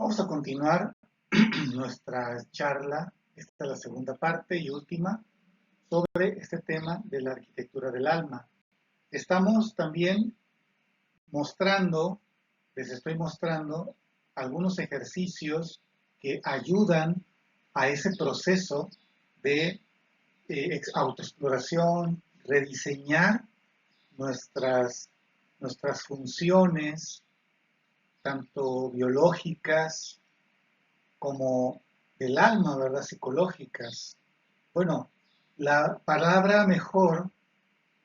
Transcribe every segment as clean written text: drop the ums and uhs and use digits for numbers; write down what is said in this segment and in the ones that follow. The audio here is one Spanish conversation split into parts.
Vamos a continuar nuestra charla, esta es la segunda parte y última, sobre este tema de la arquitectura del alma. Estamos también mostrando, les estoy mostrando algunos ejercicios que ayudan a ese proceso de autoexploración, rediseñar nuestras funciones, tanto biológicas como del alma, ¿verdad? Psicológicas. Bueno, la palabra mejor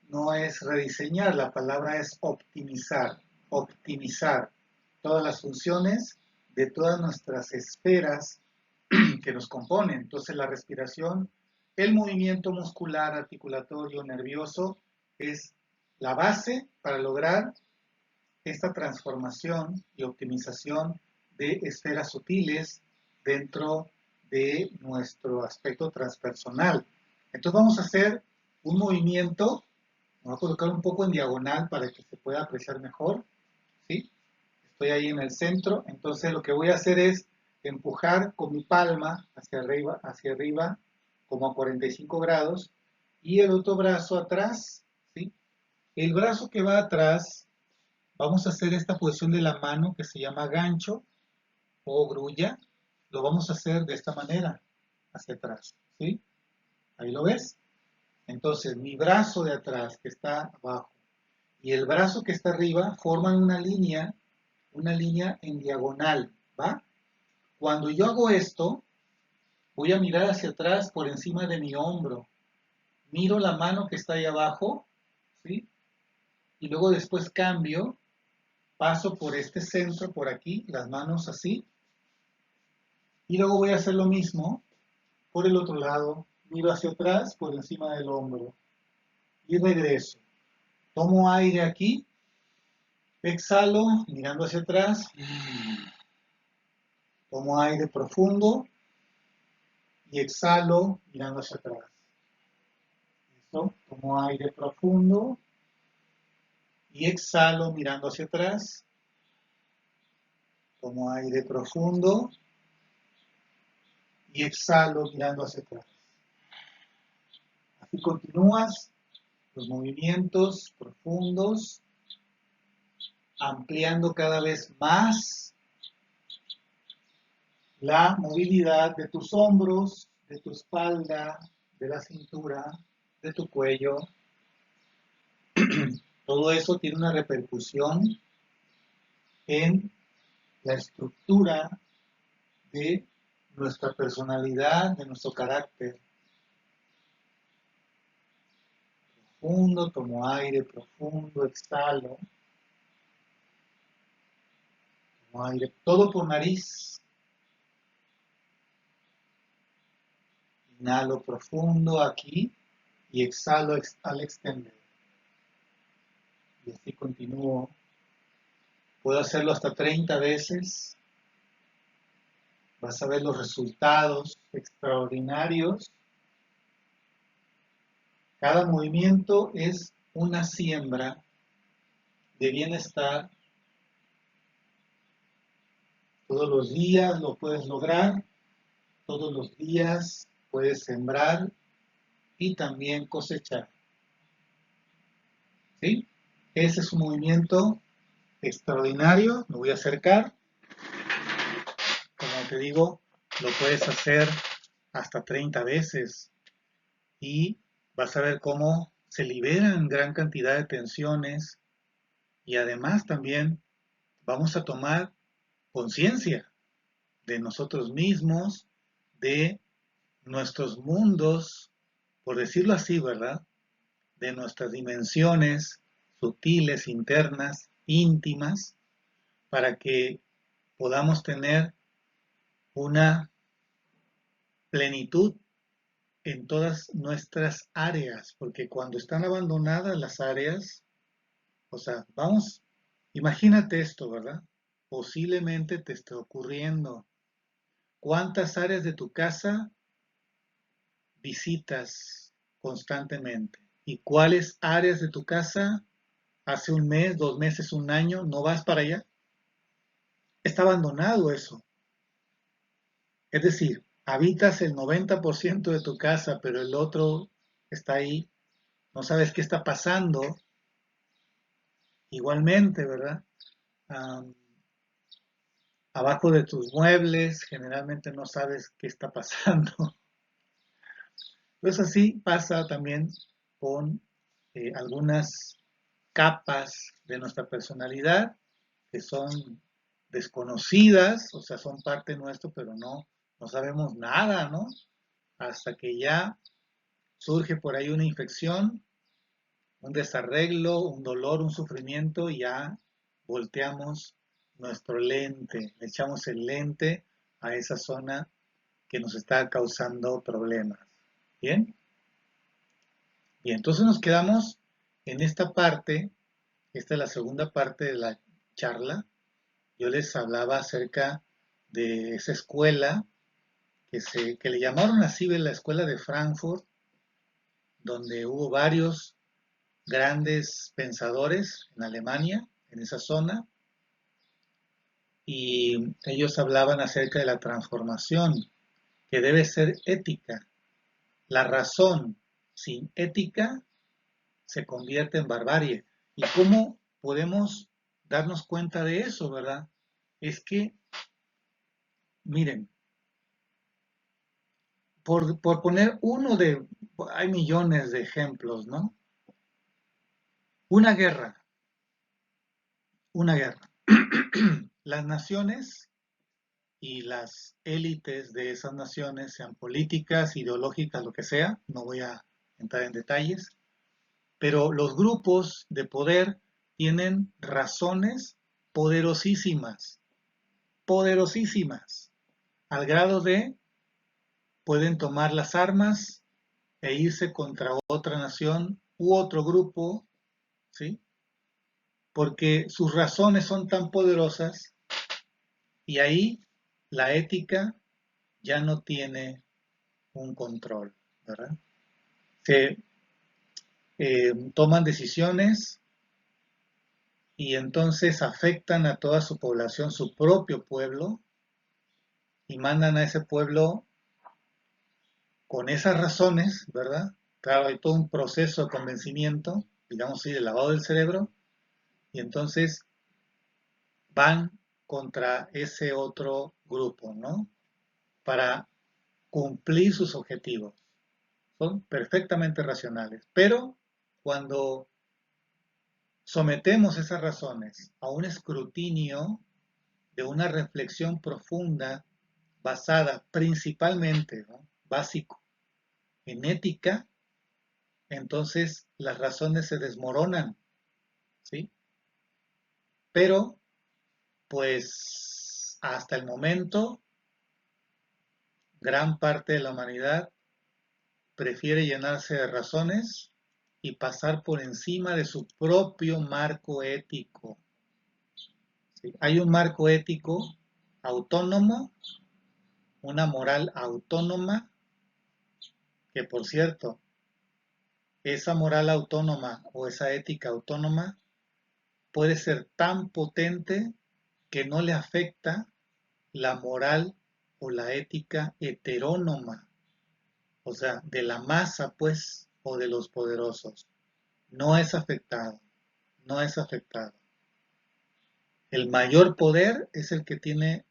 no es rediseñar, la palabra es optimizar, optimizar todas las funciones de todas nuestras esferas que nos componen. Entonces la respiración, el movimiento muscular, articulatorio, nervioso, es la base para lograr esta transformación y optimización de esferas sutiles dentro de nuestro aspecto transpersonal. Entonces vamos a hacer un movimiento, me voy a colocar un poco en diagonal para que se pueda apreciar mejor, ¿sí? Estoy ahí en el centro, entonces lo que voy a hacer es empujar con mi palma hacia arriba como a 45 grados, y el otro brazo atrás, ¿sí? El brazo que va atrás, vamos a hacer esta posición de la mano que se llama gancho o grulla, lo vamos a hacer de esta manera, hacia atrás, ¿sí? Ahí lo ves. Entonces, mi brazo de atrás que está abajo y el brazo que está arriba forman una línea en diagonal, ¿va? Cuando yo hago esto, voy a mirar hacia atrás por encima de mi hombro. Miro la mano que está ahí abajo, ¿sí? Y luego después cambio, paso por este centro, por aquí, las manos así. Y luego voy a hacer lo mismo por el otro lado. Miro hacia atrás, por encima del hombro. Y regreso. Tomo aire aquí. Exhalo, mirando hacia atrás. Tomo aire profundo. Y exhalo, mirando hacia atrás. ¿Listo? Tomo aire profundo. Y exhalo, mirando hacia atrás. Tomo aire profundo. Y exhalo, mirando hacia atrás. Así continúas los movimientos profundos, ampliando cada vez más la movilidad de tus hombros, de tu espalda, de la cintura, de tu cuello. Todo eso tiene una repercusión en la estructura de nuestra personalidad, de nuestro carácter. Profundo, tomo aire, profundo, exhalo. Tomo aire, todo por nariz. Inhalo profundo aquí y exhalo al extender. Y así continúo. Puedo hacerlo hasta 30 veces. Vas a ver los resultados extraordinarios. Cada movimiento es una siembra de bienestar. Todos los días lo puedes lograr. Todos los días puedes sembrar y también cosechar. ¿Sí? Ese es un movimiento extraordinario. Me voy a acercar. Como te digo, lo puedes hacer hasta 30 veces y vas a ver cómo se liberan gran cantidad de tensiones y además también vamos a tomar conciencia de nosotros mismos, de nuestros mundos, por decirlo así, ¿verdad? De nuestras dimensiones sutiles, internas, íntimas, para que podamos tener una plenitud en todas nuestras áreas, porque cuando están abandonadas las áreas, o sea, vamos, imagínate esto, ¿verdad? Posiblemente te esté ocurriendo. ¿Cuántas áreas de tu casa visitas constantemente? ¿Y cuáles áreas de tu casa hace un mes, 2 meses, un año no vas para allá? Está abandonado eso. Es decir, habitas el 90% de tu casa, pero el otro está ahí, no sabes qué está pasando, igualmente, ¿verdad? Am, Abajo de tus muebles, generalmente no sabes qué está pasando. Pues así pasa también con algunas capas de nuestra personalidad que son desconocidas, o sea, son parte nuestro, pero no sabemos nada, ¿no? Hasta que ya surge por ahí una infección, un desarreglo, un dolor, un sufrimiento, y ya volteamos nuestro lente, le echamos el lente a esa zona que nos está causando problemas. ¿Bien? Bien, entonces nos quedamos en esta parte, esta es la segunda parte de la charla. Yo les hablaba acerca de esa escuela que le llamaron así, la escuela de Frankfurt, donde hubo varios grandes pensadores en Alemania, en esa zona, y ellos hablaban acerca de la transformación, que debe ser ética. La razón sin ética se convierte en barbarie. ¿Y cómo podemos darnos cuenta de eso, verdad? Es que, miren, por poner uno de, hay millones de ejemplos, ¿no? Una guerra, una guerra. Las naciones y las élites de esas naciones, sean políticas, ideológicas, lo que sea, no voy a entrar en detalles, pero los grupos de poder tienen razones poderosísimas, poderosísimas, al grado de pueden tomar las armas e irse contra otra nación u otro grupo, ¿sí? Porque sus razones son tan poderosas y ahí la ética ya no tiene un control, ¿verdad? Se toman decisiones y entonces afectan a toda su población, su propio pueblo, y mandan a ese pueblo con esas razones, ¿verdad? Claro, hay todo un proceso de convencimiento, digamos así, de lavado del cerebro, y entonces van contra ese otro grupo, ¿no? Para cumplir sus objetivos. Son perfectamente racionales, pero cuando sometemos esas razones a un escrutinio de una reflexión profunda basada principalmente, ¿no? Básico, en ética, entonces las razones se desmoronan, ¿sí? Pero, pues, hasta el momento, gran parte de la humanidad prefiere llenarse de razones y pasar por encima de su propio marco ético, ¿sí? Hay un marco ético autónomo, una moral autónoma, que por cierto, esa moral autónoma o esa ética autónoma puede ser tan potente que no le afecta la moral o la ética heterónoma, o sea, de la masa, pues, o de los poderosos. No es afectado, no es afectado. El mayor poder es el que tiene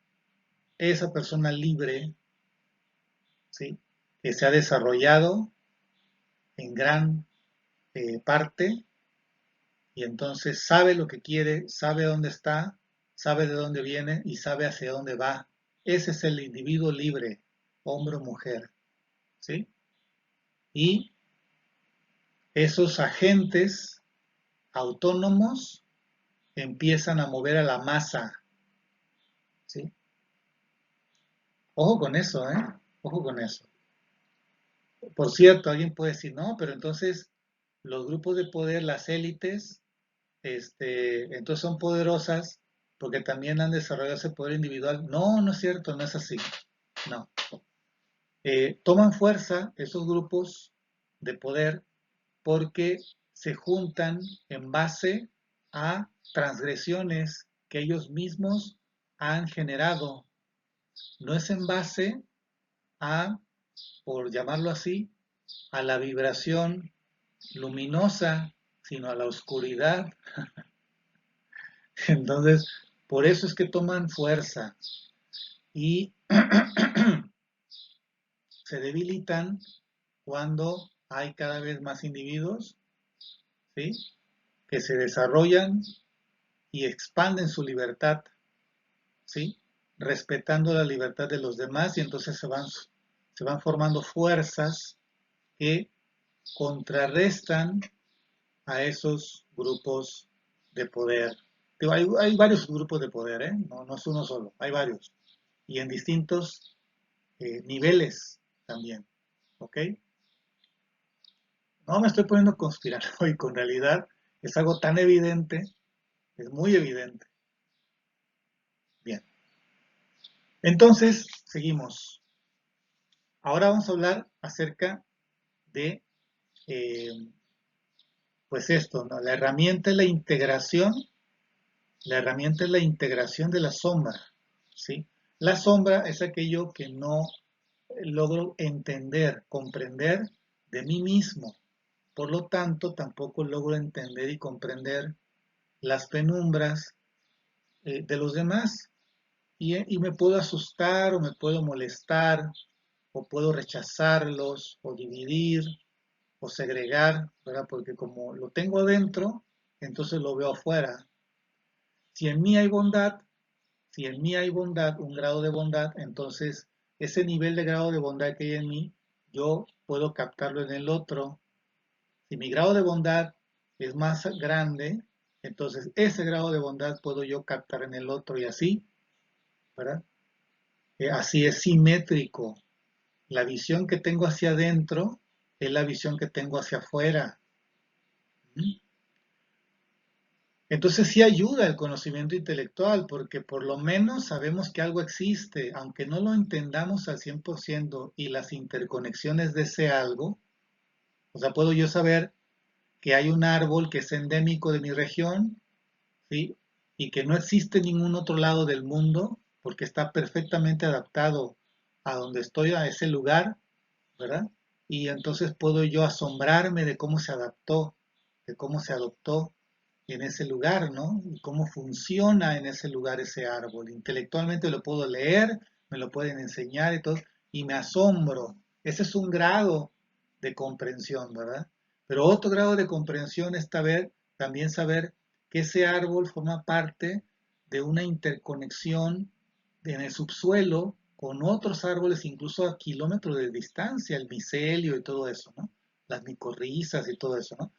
esa persona libre, ¿sí? Que se ha desarrollado en gran parte y entonces sabe lo que quiere, sabe dónde está, sabe de dónde viene y sabe hacia dónde va. Ese es el individuo libre, hombre o mujer, ¿sí? Y esos agentes autónomos empiezan a mover a la masa, ¿sí? Ojo con eso, ¿eh? Ojo con eso. Por cierto, alguien puede decir, no, pero entonces los grupos de poder, las élites, entonces son poderosas porque también han desarrollado ese poder individual. No, no es cierto, no es así. No. Toman fuerza esos grupos de poder porque se juntan en base a transgresiones que ellos mismos han generado, no es en base a, por llamarlo así, a la vibración luminosa, sino a la oscuridad. Entonces, por eso es que toman fuerza y se debilitan cuando hay cada vez más individuos, ¿sí?, que se desarrollan y expanden su libertad, ¿sí?, respetando la libertad de los demás, y entonces se van formando fuerzas que contrarrestan a esos grupos de poder. Hay varios grupos de poder, ¿eh? No es uno solo, hay varios. Y en distintos niveles también. ¿Ok? No me estoy poniendo conspiranoico, en realidad es algo tan evidente, es muy evidente. Bien. Entonces, seguimos. Ahora vamos a hablar acerca de, eh, pues esto, ¿no? La herramienta es la integración de la sombra, ¿sí? La sombra es aquello que no logro entender, comprender de mí mismo. Por lo tanto, tampoco logro entender y comprender las penumbras de los demás. Y me puedo asustar o me puedo molestar o puedo rechazarlos o dividir o segregar, ¿verdad? Porque como lo tengo adentro, entonces lo veo afuera. Si en mí hay bondad, si en mí hay bondad, un grado de bondad, entonces ese nivel de grado de bondad que hay en mí, yo puedo captarlo en el otro. Si mi grado de bondad es más grande, entonces ese grado de bondad puedo yo captar en el otro, y así, ¿verdad? Así es simétrico. La visión que tengo hacia adentro es la visión que tengo hacia afuera. ¿Mm? Entonces sí ayuda el conocimiento intelectual, porque por lo menos sabemos que algo existe, aunque no lo entendamos al 100% y las interconexiones de ese algo. O sea, puedo yo saber que hay un árbol que es endémico de mi región, ¿sí?, y que no existe en ningún otro lado del mundo, porque está perfectamente adaptado a donde estoy, a ese lugar, ¿verdad? Y entonces puedo yo asombrarme de cómo se adaptó, de cómo se adoptó en ese lugar, ¿no? Y cómo funciona en ese lugar ese árbol. Intelectualmente lo puedo leer, me lo pueden enseñar y todo, y me asombro. Ese es un grado de comprensión, ¿verdad? Pero otro grado de comprensión es también saber que ese árbol forma parte de una interconexión en el subsuelo con otros árboles, incluso a kilómetros de distancia, el micelio y todo eso, ¿no? Las micorrizas y todo eso, ¿no?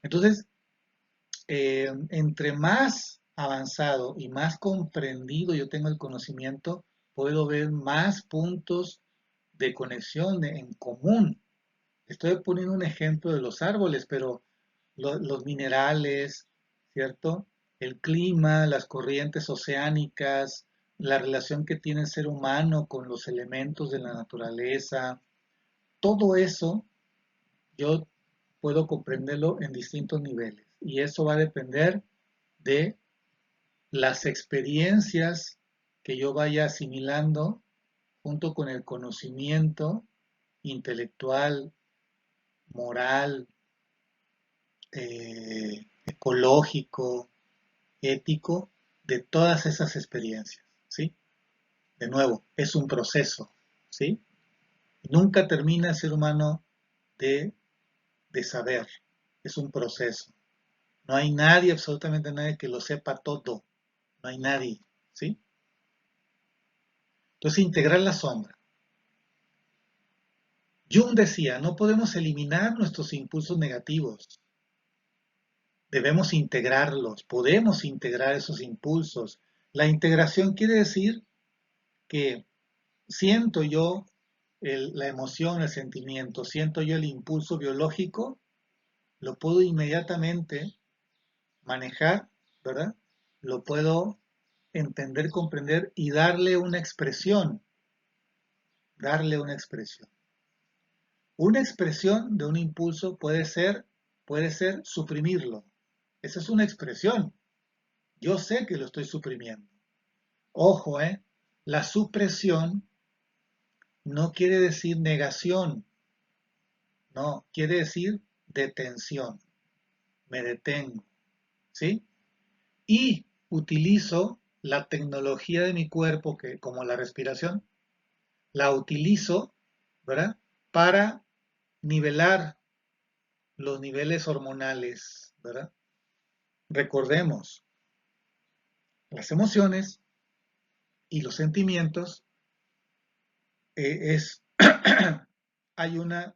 Entonces, entre más avanzado y más comprendido yo tengo el conocimiento, puedo ver más puntos de conexión en común. Estoy poniendo un ejemplo de los árboles, pero los minerales, ¿cierto? El clima, las corrientes oceánicas, la relación que tiene el ser humano con los elementos de la naturaleza, todo eso yo puedo comprenderlo en distintos niveles. Y eso va a depender de las experiencias que yo vaya asimilando junto con el conocimiento intelectual, moral, ecológico, ético, de todas esas experiencias, ¿sí? De nuevo, es un proceso, ¿sí? Nunca termina el ser humano de, de saber, es un proceso. No hay nadie, absolutamente nadie, que lo sepa todo, no hay nadie, ¿sí? Entonces, integrar la sombra. Jung decía, no podemos eliminar nuestros impulsos negativos, debemos integrarlos, podemos integrar esos impulsos. La integración quiere decir que siento yo la emoción, el sentimiento, siento yo el impulso biológico, lo puedo inmediatamente manejar, ¿verdad? Lo puedo entender, comprender y darle una expresión, darle una expresión. Una expresión de un impulso puede ser suprimirlo. Esa es una expresión. Yo sé que lo estoy suprimiendo. Ojo, ¿eh? La supresión no quiere decir negación, no, quiere decir detención. Me detengo, ¿sí? Y utilizo la tecnología de mi cuerpo, que como la respiración, la utilizo, ¿verdad? Para nivelar los niveles hormonales, ¿verdad? Recordemos, las emociones y los sentimientos es hay una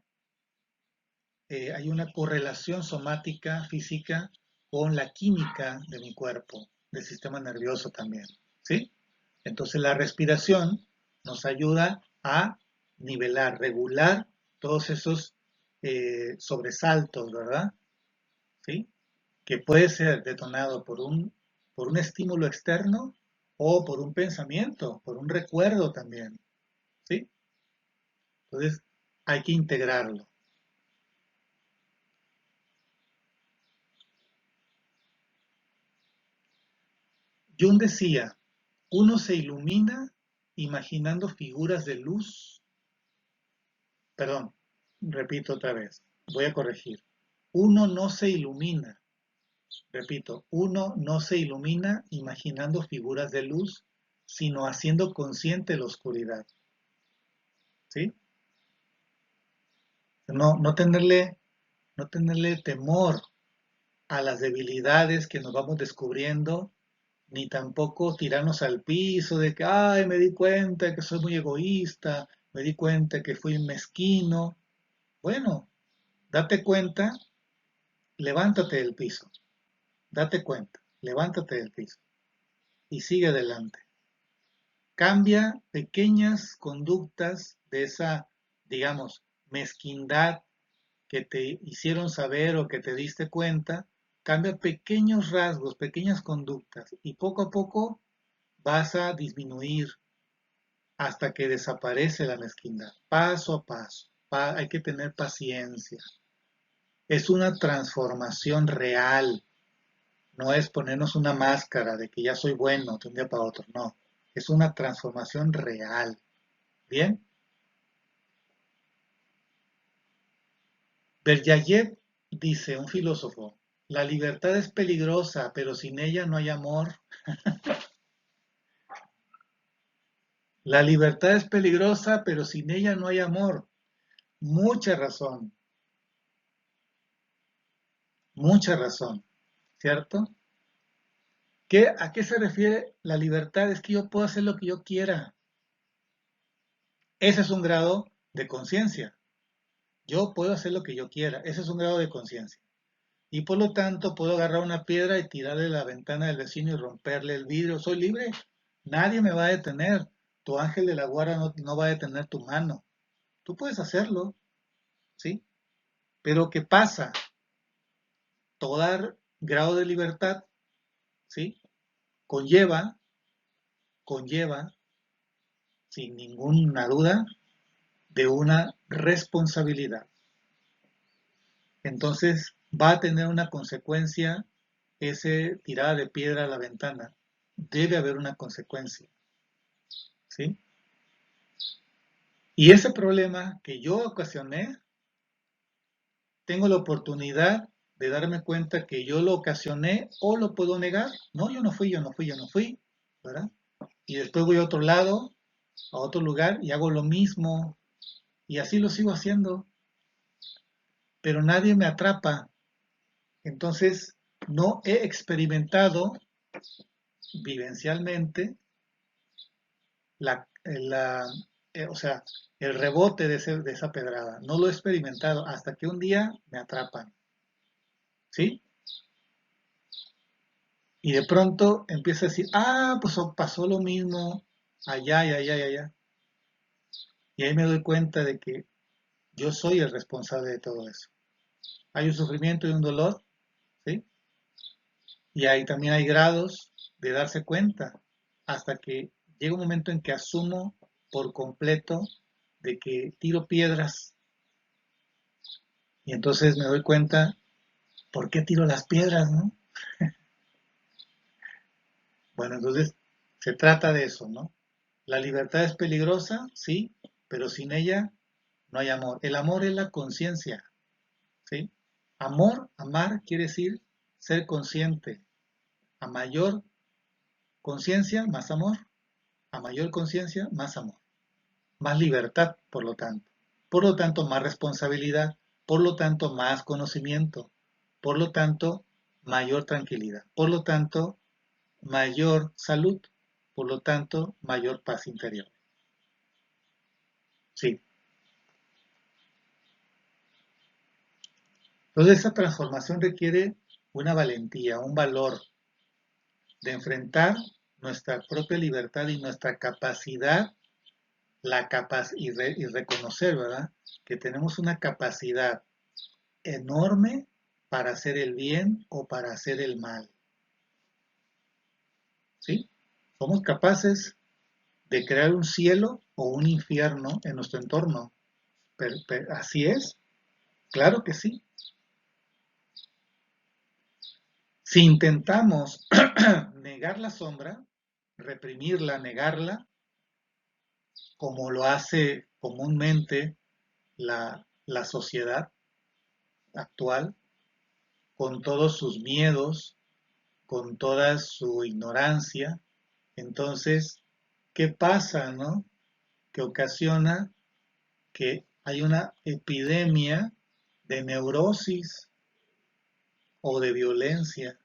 hay una correlación somática física con la química de mi cuerpo, del sistema nervioso también, ¿sí? Entonces la respiración nos ayuda a nivelar, regular todos esos sobresaltos, ¿verdad? ¿Sí? Que puede ser detonado por un estímulo externo o por un pensamiento, por un recuerdo también, ¿sí? Entonces hay que integrarlo. Jung decía, uno se ilumina imaginando figuras de luz, perdón, repito otra vez, voy a corregir. Uno no se ilumina, repito, uno no se ilumina imaginando figuras de luz, sino haciendo consciente la oscuridad, ¿sí? No tenerle temor a las debilidades que nos vamos descubriendo, ni tampoco tirarnos al piso de que, ay, me di cuenta que soy muy egoísta, me di cuenta que fui mezquino. Bueno, date cuenta, levántate del piso, date cuenta, levántate del piso y sigue adelante. Cambia pequeñas conductas de esa, digamos, mezquindad que te hicieron saber o que te diste cuenta, cambia pequeños rasgos, pequeñas conductas y poco a poco vas a disminuir hasta que desaparece la mezquindad, paso a paso. Hay que tener paciencia. Es una transformación real, no es ponernos una máscara de que ya soy bueno de un día para otro, no. Es una transformación real. ¿Bien? Beryayev dice, un filósofo, la libertad es peligrosa, pero sin ella no hay amor. La libertad es peligrosa, pero sin ella no hay amor. Mucha razón, mucha razón, ¿cierto? ¿A qué se refiere la libertad? Es que yo puedo hacer lo que yo quiera. Ese es un grado de conciencia. Yo puedo hacer lo que yo quiera. Ese es un grado de conciencia. Y por lo tanto puedo agarrar una piedra y tirarle a la ventana del vecino y romperle el vidrio. Soy libre. Nadie me va a detener. Tu ángel de la guarda no va a detener tu mano. Tú puedes hacerlo, ¿sí? Pero ¿qué pasa? Todo grado de libertad, ¿sí? Conlleva, conlleva, sin ninguna duda, de una responsabilidad. Entonces va a tener una consecuencia ese tirada de piedra a la ventana. Debe haber una consecuencia, ¿sí? Y ese problema que yo ocasioné, tengo la oportunidad de darme cuenta que yo lo ocasioné o lo puedo negar. No, yo no fui, yo no fui, yo no fui, ¿verdad? Y después voy a otro lado, a otro lugar y hago lo mismo y así lo sigo haciendo, pero nadie me atrapa. Entonces, no he experimentado vivencialmente la o sea, el rebote de esa pedrada. No lo he experimentado hasta que un día me atrapan, ¿sí? Y de pronto empiezo a decir, pues pasó lo mismo allá y allá y allá. Y ahí me doy cuenta de que yo soy el responsable de todo eso. Hay un sufrimiento y un dolor, ¿sí? Y ahí también hay grados de darse cuenta hasta que llega un momento en que asumo por completo de que tiro piedras y entonces me doy cuenta por qué tiro las piedras, ¿no? Bueno, entonces se trata de eso, ¿no? La libertad es peligrosa, sí, pero sin ella no hay amor. El amor es la conciencia, ¿sí? Amor, amar quiere decir ser consciente. A mayor conciencia, más amor. A mayor conciencia, más amor. Más libertad, por lo tanto. Por lo tanto, más responsabilidad. Por lo tanto, más conocimiento. Por lo tanto, mayor tranquilidad. Por lo tanto, mayor salud. Por lo tanto, mayor paz interior. Sí. Entonces, esa transformación requiere una valentía, un valor de enfrentar nuestra propia libertad y nuestra capacidad, y reconocer, ¿verdad? Que tenemos una capacidad enorme para hacer el bien o para hacer el mal. ¿Sí? Somos capaces de crear un cielo o un infierno en nuestro entorno. Así es, claro que sí. Si intentamos negar la sombra, reprimirla, negarla, como lo hace comúnmente la sociedad actual, con todos sus miedos, con toda su ignorancia, entonces, ¿qué pasa, no? Que ocasiona que hay una epidemia de neurosis o de violencia.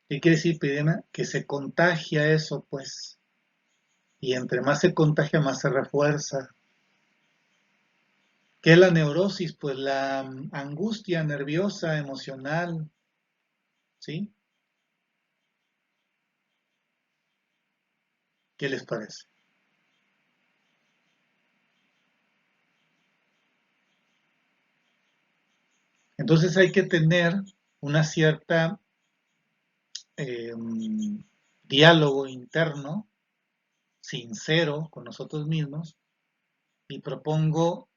¿Qué quiere decir epidemia? Que se contagia eso, pues, y entre más se contagia, más se refuerza. ¿Qué es la neurosis? Pues la angustia nerviosa, emocional, ¿sí? ¿Qué les parece? Entonces hay que tener una cierta eh, diálogo interno, sincero con nosotros mismos, y propongo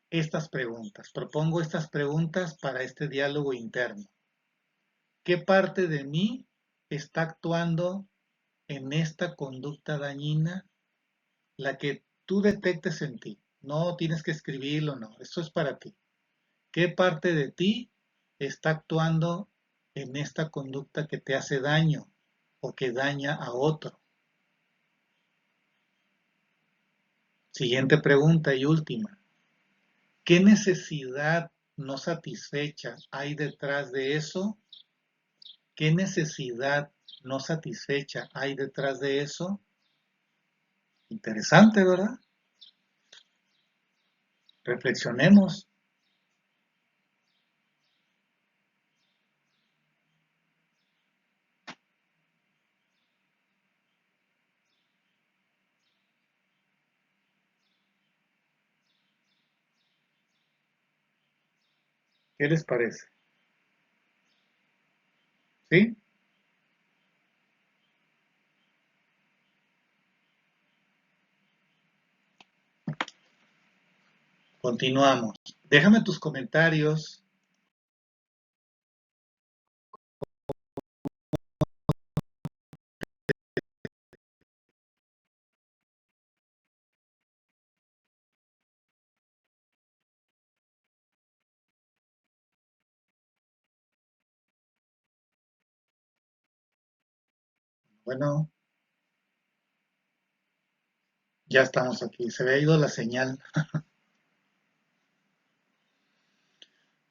estas preguntas para este diálogo interno. ¿Qué parte de mí está actuando en esta conducta dañina? La que tú detectes en ti. No tienes que escribirlo, no. Esto es para ti. ¿Qué parte de ti está actuando en esta conducta que te hace daño o que daña a otro? Siguiente pregunta y última. ¿Qué necesidad no satisfecha hay detrás de eso? ¿Qué necesidad no satisfecha hay detrás de eso? Interesante, ¿verdad? Reflexionemos. ¿Qué les parece? ¿Sí? Continuamos. Déjame tus comentarios. Bueno, ya estamos aquí. Se había ido la señal.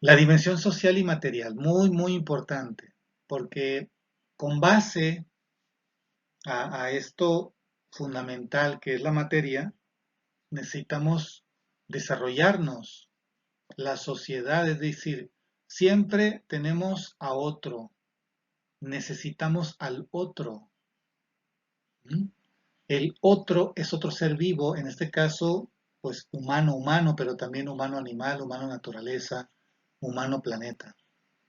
La dimensión social y material, muy, muy importante, porque con base a esto fundamental que es la materia, necesitamos desarrollarnos. La sociedad, es decir, siempre tenemos a otro, necesitamos al otro. ¿Mm? El otro es otro ser vivo, en este caso, pues humano, humano, pero también humano animal, humano naturaleza, humano planeta.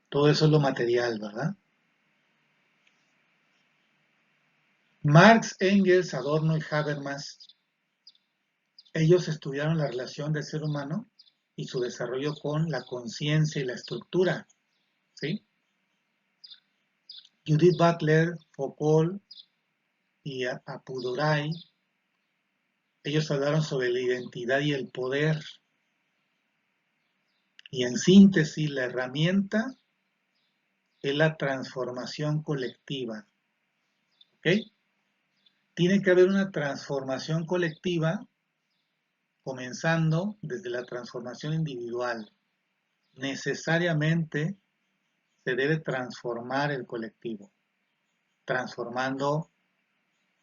Todo eso es lo material, ¿verdad? Marx, Engels, Adorno y Habermas, ellos estudiaron la relación del ser humano y su desarrollo con la conciencia y la estructura, ¿sí? Judith Butler, Foucault y Apudurai, ellos hablaron sobre la identidad y el poder. Y en síntesis, la herramienta es la transformación colectiva. ¿Ok? Tiene que haber una transformación colectiva comenzando desde la transformación individual. Necesariamente se debe transformar el colectivo, transformando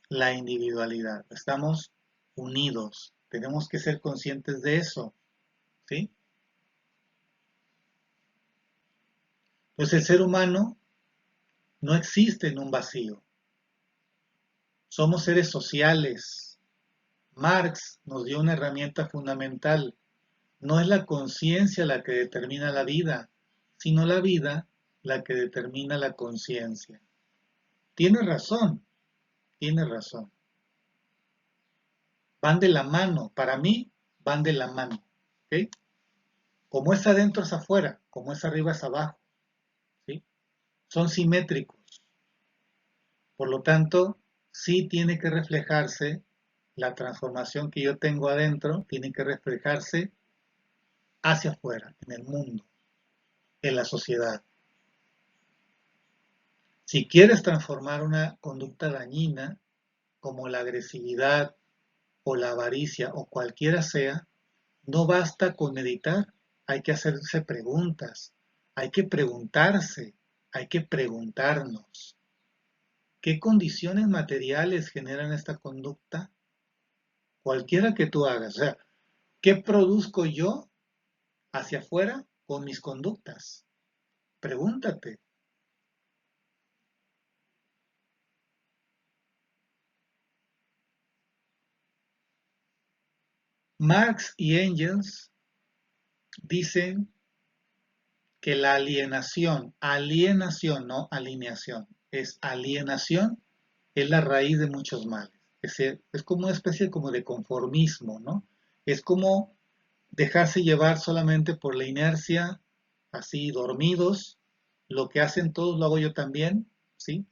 la individualidad. Estamos unidos, tenemos que ser conscientes de eso, ¿sí? Pues el ser humano no existe en un vacío. Somos seres sociales. Marx nos dio una herramienta fundamental. No es la conciencia la que determina la vida, sino la vida la que determina la conciencia. Tiene razón, tiene razón. Van de la mano, para mí van de la mano. ¿Ok? Como es adentro es afuera, como es arriba es abajo. ¿Sí? Son simétricos. Por lo tanto, sí tiene que reflejarse la transformación que yo tengo adentro, tiene que reflejarse hacia afuera, en el mundo, en la sociedad. Si quieres transformar una conducta dañina, como la agresividad o la avaricia o cualquiera sea, no basta con meditar, hay que hacerse preguntas, hay que preguntarse, hay que preguntarnos. ¿Qué condiciones materiales generan esta conducta? Cualquiera que tú hagas. O sea, ¿qué produzco yo hacia afuera con mis conductas? Pregúntate. Marx y Engels dicen que la alienación, no alineación, es alienación, es la raíz de muchos males. Es como una especie como de conformismo, ¿no? Es como dejarse llevar solamente por la inercia, así dormidos, lo que hacen todos lo hago yo también, ¿sí?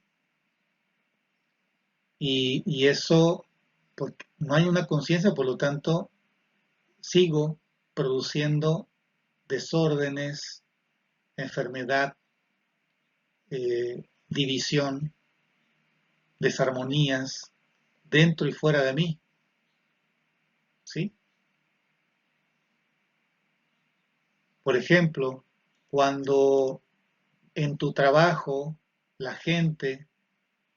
Y eso, porque no hay una conciencia, por lo tanto, sigo produciendo desórdenes, enfermedad, división, desarmonías dentro y fuera de mí, ¿sí? Por ejemplo, cuando en tu trabajo la gente,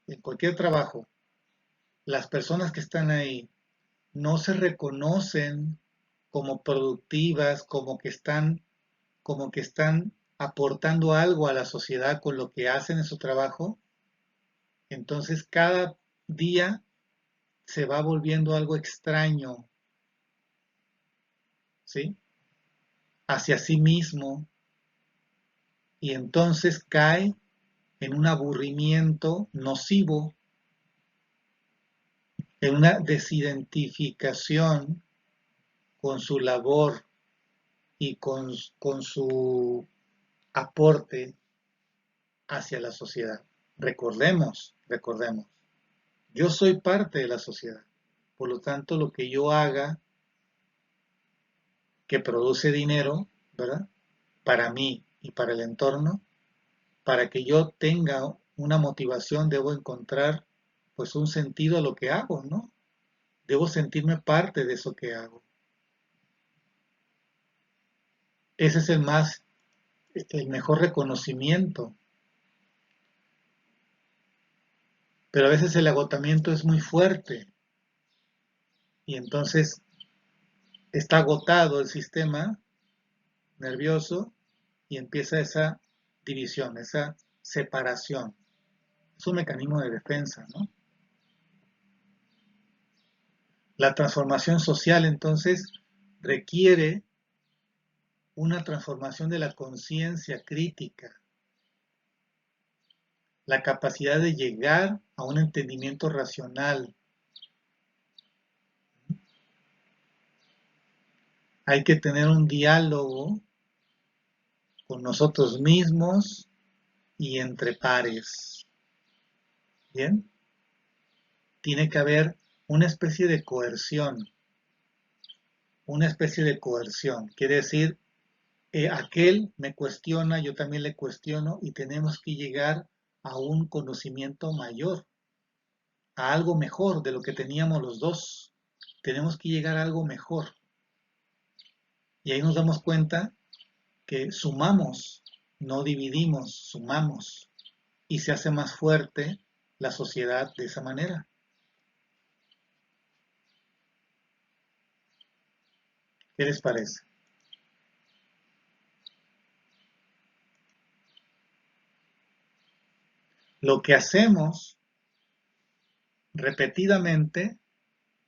en cualquier trabajo, las personas que están ahí no se reconocen como productivas, como que están aportando algo a la sociedad con lo que hacen en su trabajo, entonces cada día se va volviendo algo extraño, ¿sí? Hacia sí mismo y entonces cae en un aburrimiento nocivo, en una desidentificación con su labor y con su aporte hacia la sociedad. Recordemos, yo soy parte de la sociedad. Por lo tanto, lo que yo haga que produce dinero, ¿verdad? Para mí y para el entorno, para que yo tenga una motivación, debo encontrar pues un sentido a lo que hago, ¿no? Debo sentirme parte de eso que hago. Ese es el mejor reconocimiento. Pero a veces el agotamiento es muy fuerte y entonces está agotado el sistema nervioso y empieza esa división, esa separación. Es un mecanismo de defensa, ¿no? La transformación social entonces requiere una transformación de la conciencia crítica, la capacidad de llegar a un entendimiento racional. Hay que tener un diálogo con nosotros mismos y entre pares. ¿Bien? tiene que haber una especie de coerción, una especie de coerción. Quiere decir, aquel me cuestiona, yo también le cuestiono y tenemos que llegar a un conocimiento mayor, a algo mejor de lo que teníamos los dos. Tenemos que llegar a algo mejor. Y ahí nos damos cuenta que sumamos, no dividimos, sumamos. Y se hace más fuerte la sociedad de esa manera. ¿Qué les parece? Lo que hacemos repetidamente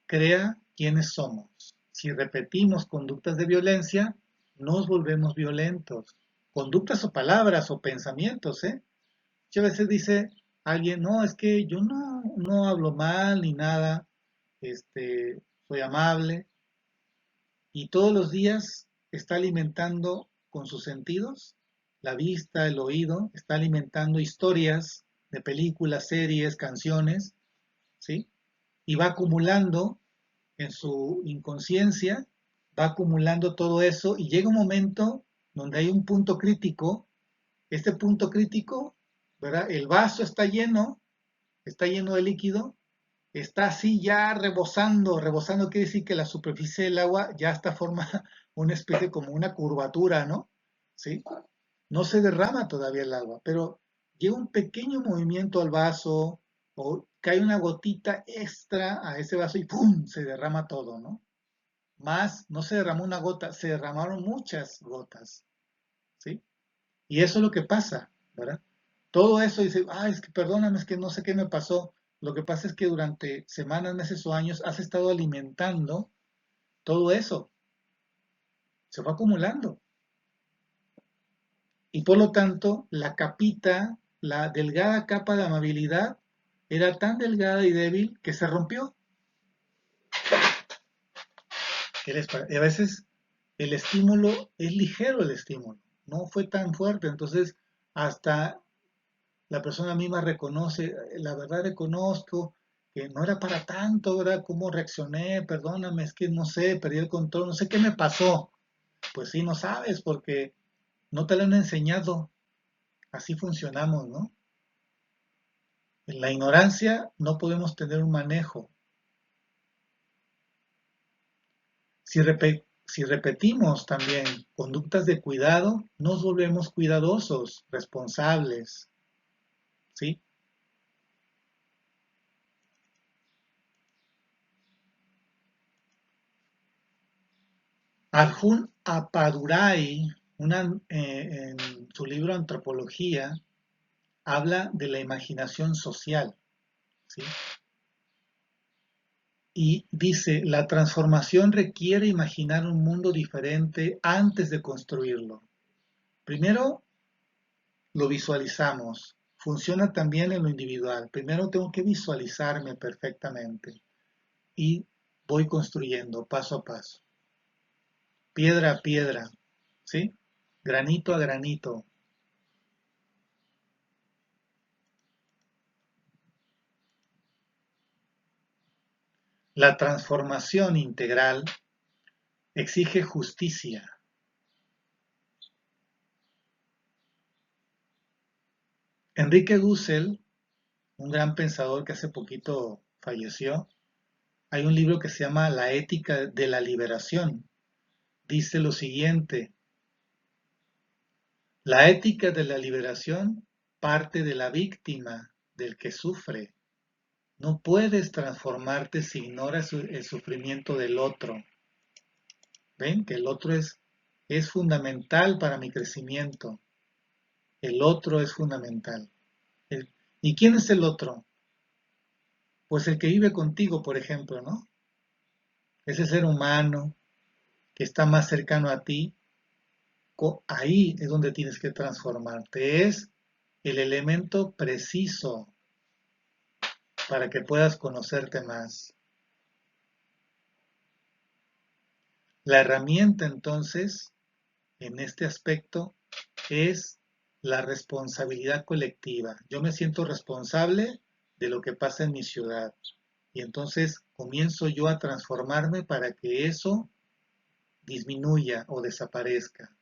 crea quiénes somos. Si repetimos conductas de violencia, nos volvemos violentos. Conductas o palabras o pensamientos, ¿eh? Muchas veces dice alguien, no, es que yo no hablo mal ni nada, soy amable, y todos los días está alimentando con sus sentidos, la vista, el oído, está alimentando historias de películas, series, canciones, ¿sí? Y va acumulando en su inconsciencia, va acumulando todo eso y llega un momento donde hay un punto crítico. Este punto crítico, ¿verdad? El vaso está lleno de líquido, está así ya rebosando, rebosando quiere decir que la superficie del agua ya está forma una especie como una curvatura, ¿no? ¿Sí? No se derrama todavía el agua, pero llega un pequeño movimiento al vaso o cae una gotita extra a ese vaso y ¡pum! Se derrama todo, ¿no? Más, no se derramó una gota, se derramaron muchas gotas, ¿sí? Y eso es lo que pasa, ¿verdad? Todo eso dice, ah, es que perdóname, es que no sé qué me pasó. Lo que pasa es que durante semanas, meses o años has estado alimentando todo eso. Se va acumulando. Y por lo tanto, la capita, la delgada capa de amabilidad, era tan delgada y débil que se rompió. Y a veces el estímulo es ligero, el estímulo, no fue tan fuerte. Entonces, hasta la persona misma reconoce, la verdad reconozco que no era para tanto, ¿verdad? ¿Cómo reaccioné? Perdóname, es que no sé, perdí el control, no sé qué me pasó. Pues sí, no sabes porque no te lo han enseñado. Así funcionamos, ¿no? En la ignorancia no podemos tener un manejo. Si repetimos también conductas de cuidado, nos volvemos cuidadosos, responsables, ¿sí? Arjun Appadurai, en su libro Antropología, habla de la imaginación social, ¿sí? Y dice, la transformación requiere imaginar un mundo diferente antes de construirlo. Primero lo visualizamos. Funciona también en lo individual. Primero tengo que visualizarme perfectamente y voy construyendo paso a paso, piedra a piedra, ¿sí? Granito a granito. La transformación integral exige justicia. Enrique Dussel, un gran pensador que hace poquito falleció, hay un libro que se llama La ética de la liberación. Dice lo siguiente, la ética de la liberación parte de la víctima, del que sufre. No puedes transformarte si ignoras el sufrimiento del otro. ¿Ven? Que el otro es fundamental para mi crecimiento. El otro es fundamental. ¿Y quién es el otro? Pues el que vive contigo, por ejemplo, ¿no? Ese ser humano que está más cercano a ti, ahí es donde tienes que transformarte. Es el elemento preciso para que puedas conocerte más. La herramienta entonces, en este aspecto, es la responsabilidad colectiva. Yo me siento responsable de lo que pasa en mi ciudad. Y entonces comienzo yo a transformarme para que eso disminuya o desaparezca.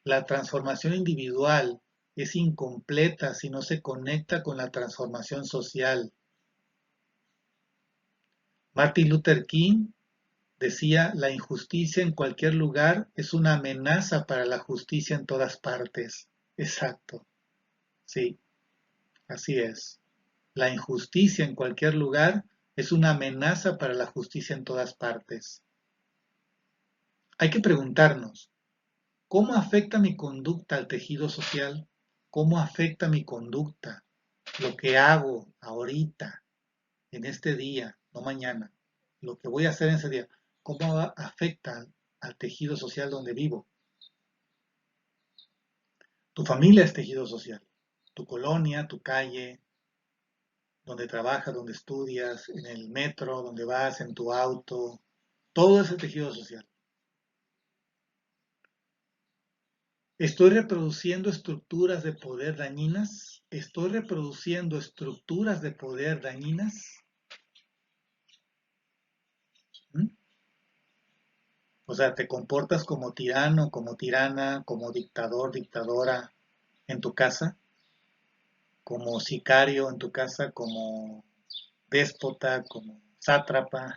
La transformación individual es incompleta si no se conecta con la transformación social. Martin Luther King decía, la injusticia en cualquier lugar es una amenaza para la justicia en todas partes. Exacto, sí, así es. La injusticia en cualquier lugar es una amenaza para la justicia en todas partes. Hay que preguntarnos, ¿cómo afecta mi conducta al tejido social? ¿Cómo afecta mi conducta? Lo que hago ahorita, en este día, no mañana, lo que voy a hacer en ese día, ¿cómo afecta al tejido social donde vivo? Tu familia es tejido social. Tu colonia, tu calle, donde trabajas, donde estudias, en el metro, donde vas, en tu auto, todo ese tejido social. ¿Estoy reproduciendo estructuras de poder dañinas? ¿Estoy reproduciendo estructuras de poder dañinas? ¿Mm? O sea, ¿te comportas como tirano, como tirana, como dictador, dictadora en tu casa? ¿Como sicario en tu casa? ¿Como déspota, como sátrapa?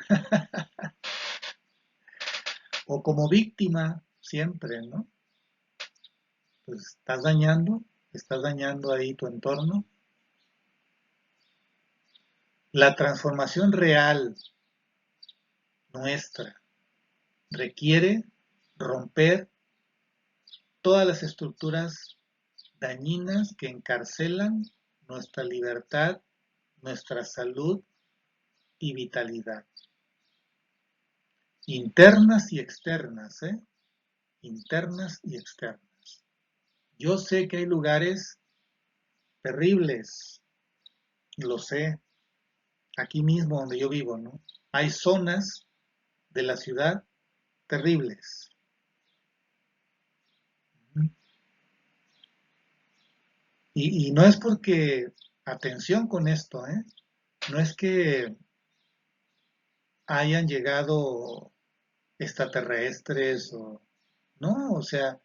¿O como víctima siempre, ¿no? Pues estás dañando ahí tu entorno. La transformación real nuestra requiere romper todas las estructuras dañinas que encarcelan nuestra libertad, nuestra salud y vitalidad. Internas y externas, ¿eh? Internas y externas. Yo sé que hay lugares terribles, lo sé, aquí mismo donde yo vivo, ¿no? Hay zonas de la ciudad terribles. Y no es porque, atención con esto, ¿eh? No es que hayan llegado extraterrestres o... No, o sea,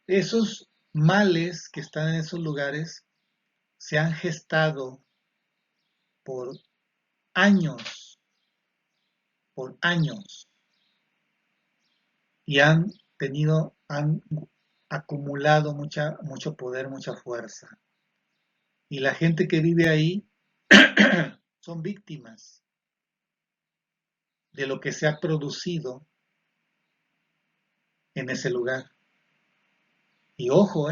esos males que están en esos lugares se han gestado por años, por años, y han acumulado mucho poder, mucha fuerza. Y la gente que vive ahí son víctimas de lo que se ha producido en ese lugar. Y ojo,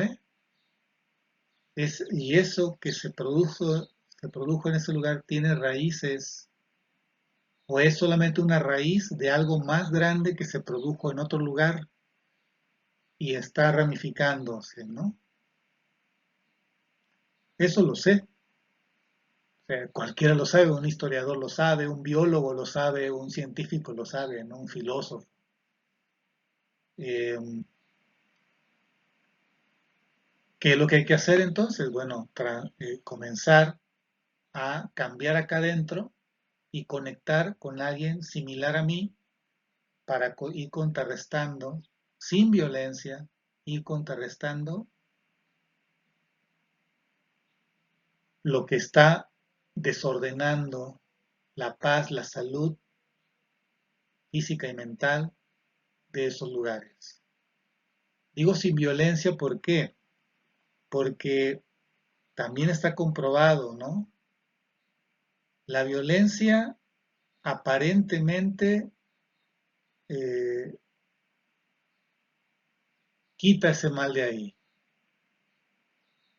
y eso que se produjo en ese lugar tiene raíces o es solamente una raíz de algo más grande que se produjo en otro lugar y está ramificándose, ¿no? Eso lo sé. O sea, cualquiera lo sabe, un historiador lo sabe, un biólogo lo sabe, un científico lo sabe, ¿no? Un filósofo. Eh, ¿Qué es lo que hay que hacer entonces? Bueno, comenzar a cambiar acá adentro y conectar con alguien similar a mí para ir contrarrestando, sin violencia, ir contrarrestando lo que está desordenando la paz, la salud física y mental de esos lugares. Digo sin violencia, ¿por qué? Porque también está comprobado, ¿no? La violencia aparentemente eh, quita ese mal de ahí,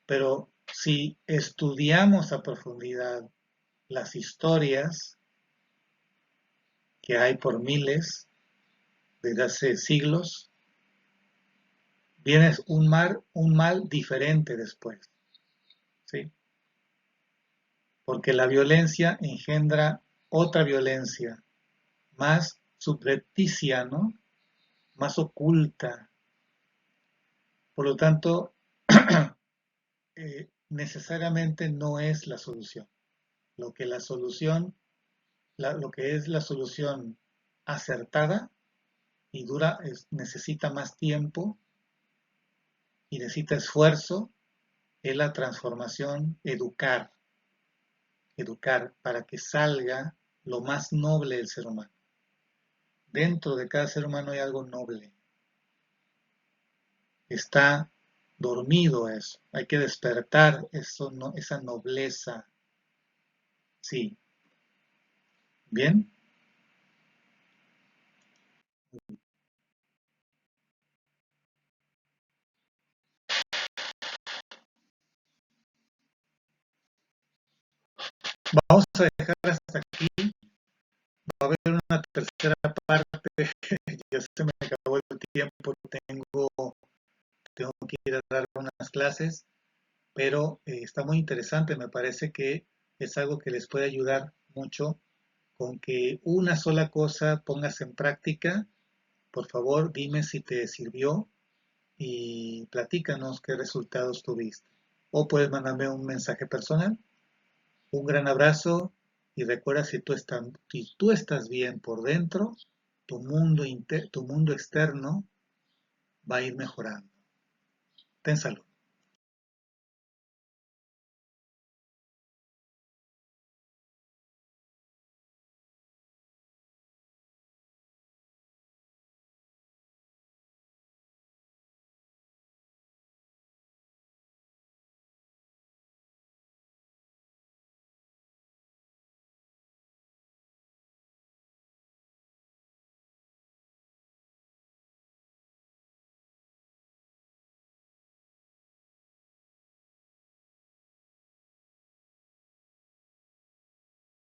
pero si estudiamos a profundidad las historias que hay por miles desde hace siglos, viene un mal diferente después, ¿sí? Porque la violencia engendra otra violencia, más subrepticia, ¿no? Más oculta. Por lo tanto, necesariamente no es la solución. Lo que la solución, lo que es la solución acertada y dura, necesita más tiempo y necesita esfuerzo, es la transformación, educar para que salga lo más noble del ser humano. Dentro de cada ser humano hay algo noble. Está dormido eso. Hay que despertar eso, no, esa nobleza. Sí. Bien. Vamos a dejar hasta aquí. Va a haber una tercera parte. Ya se me acabó el tiempo. Tengo que ir a dar unas clases, pero está muy interesante. Me parece que es algo que les puede ayudar mucho con que una sola cosa pongas en práctica. Por favor, dime si te sirvió y platícanos qué resultados tuviste. O puedes mandarme un mensaje personal. Un gran abrazo y recuerda si tú estás bien por dentro, tu mundo externo va a ir mejorando. Ten salud.